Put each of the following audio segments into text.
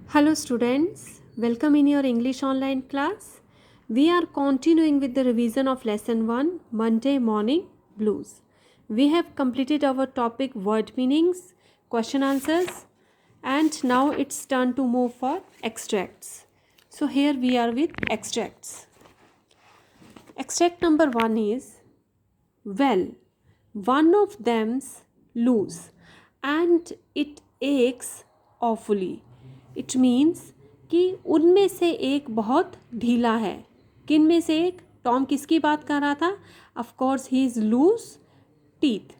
Hello students, welcome in your English online class. We are continuing with the revision of lesson 1 Monday morning blues. We have completed our topic word meanings, question answers, and now it's turn to move for extracts. So here we are with extracts. Extract number 1 is well, one of them's loose and it aches awfully. It means कि उनमें से एक बहुत ढीला है. किन में से एक? टॉम किसकी बात कर रहा था? Of course he is loose teeth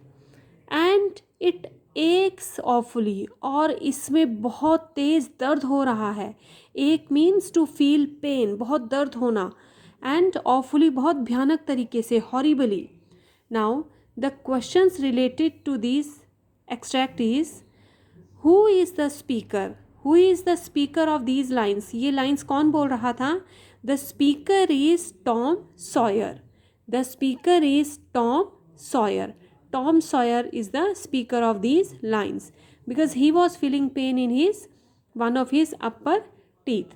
and it aches awfully, और इसमें बहुत तेज़ दर्द हो रहा है. एक मीन्स टू फील पेन, बहुत दर्द होना, एंड ऑफुली बहुत भयानक तरीके से, horribly. Now the questions related to this extract is who is the speaker. Who is the speaker of these lines. ये लाइन्स कौन बोल रहा था? The speaker is Tom Sawyer. The speaker is Tom Sawyer. Tom Sawyer is the speaker of these lines because he was feeling pain in one of his upper teeth.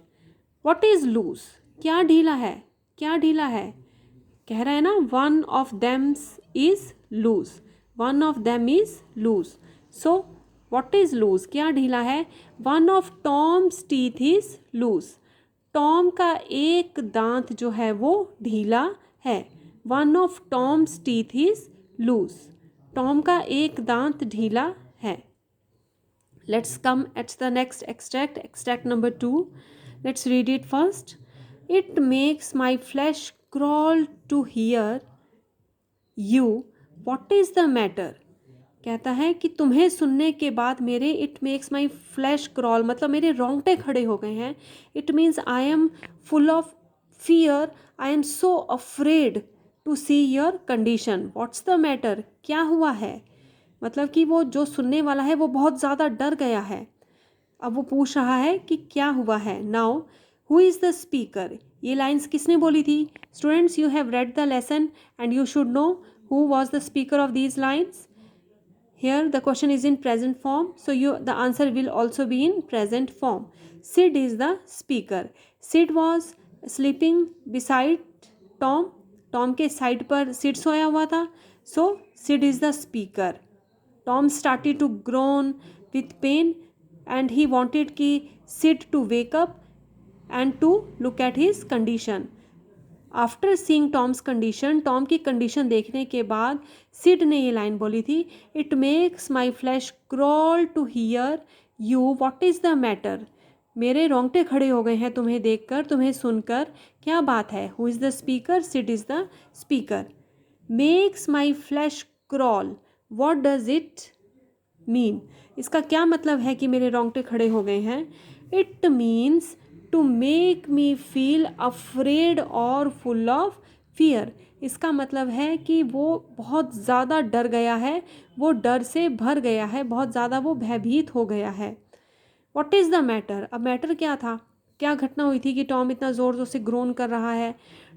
What is loose? क्या ढीला है? क्या ढीला है? कह रहा है ना, one of them is loose. One of them is loose. So what is loose? क्या ढीला है? One of Tom's teeth is loose. Tom का एक दांत जो है वो ढीला है. One of Tom's teeth is loose. Tom का एक दांत ढीला है. Let's come at the next extract. Extract number 2. Let's read it first. It makes my flesh crawl to hear you. What is the matter. कहता है कि तुम्हें सुनने के बाद मेरे, it makes my flesh crawl, मतलब मेरे रोंगटे खड़े हो गए हैं. It means I am full of fear. I am so afraid to see your condition. What's the matter. क्या हुआ है? मतलब कि वो जो सुनने वाला है वो बहुत ज़्यादा डर गया है. अब वो पूछ रहा है कि क्या हुआ है. Now who is the speaker. ये लाइन्स किसने बोली थी? Students, you have read the lesson and you should know who was the speaker of these lines. Here the question is in present form, so the answer will also be in present form. Sid is the speaker. Sid was sleeping beside Tom. Tom के side पर Sid सोया हुआ था. So Sid is the speaker. Tom started to groan with pain and he wanted कि Sid to wake up and to look at his condition. After seeing Tom's condition, Tom की condition देखने के बाद Sid ने ये line बोली थी, it makes my flesh crawl to hear you. What is the matter. मेरे रोंगटे खड़े हो गए हैं तुम्हें देखकर, तुम्हें सुनकर. क्या बात है? Who is the speaker. Sid is the speaker. Makes my flesh crawl, what does it mean. इसका क्या मतलब है कि मेरे रोंगटे खड़े हो गए हैं? It means to make me feel afraid और फुल ऑफ फियर. इसका मतलब है कि वो बहुत ज़्यादा डर गया है, वो डर से भर गया है, बहुत ज़्यादा वो भयभीत हो गया है. What is the matter. अब मैटर क्या था? क्या घटना हुई थी कि टॉम इतना ज़ोर ज़ोर से ग्रोन कर रहा है?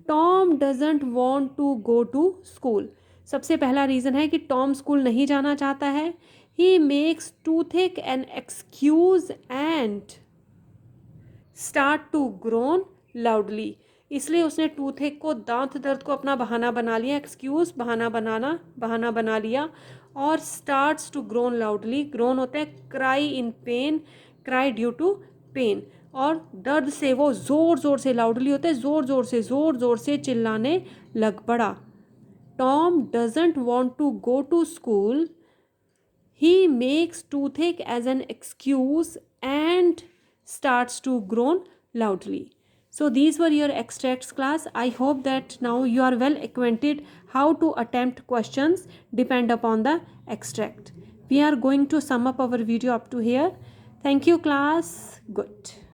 Tom doesn't want to go to school. सबसे पहला रीज़न है कि टॉम स्कूल नहीं जाना चाहता है. He makes toothache an excuse and start to groan loudly. इसलिए उसने टूथेक को, दांत दर्द को अपना बहाना बना लिया. एक्सक्यूज़, बहाना बना लिया. और starts to groan loudly. Groan होता है cry in pain, cry due to pain. और दर्द से वो ज़ोर ज़ोर से, लाउडली होता है ज़ोर ज़ोर से चिल्लाने लग पड़ा. Tom doesn't want to go to school. He makes toothache as an excuse and starts to groan loudly. So these were your extracts class. I hope that now you are well acquainted how to attempt questions depend upon the extract. We are going to sum up our video up to here. Thank you class. Good.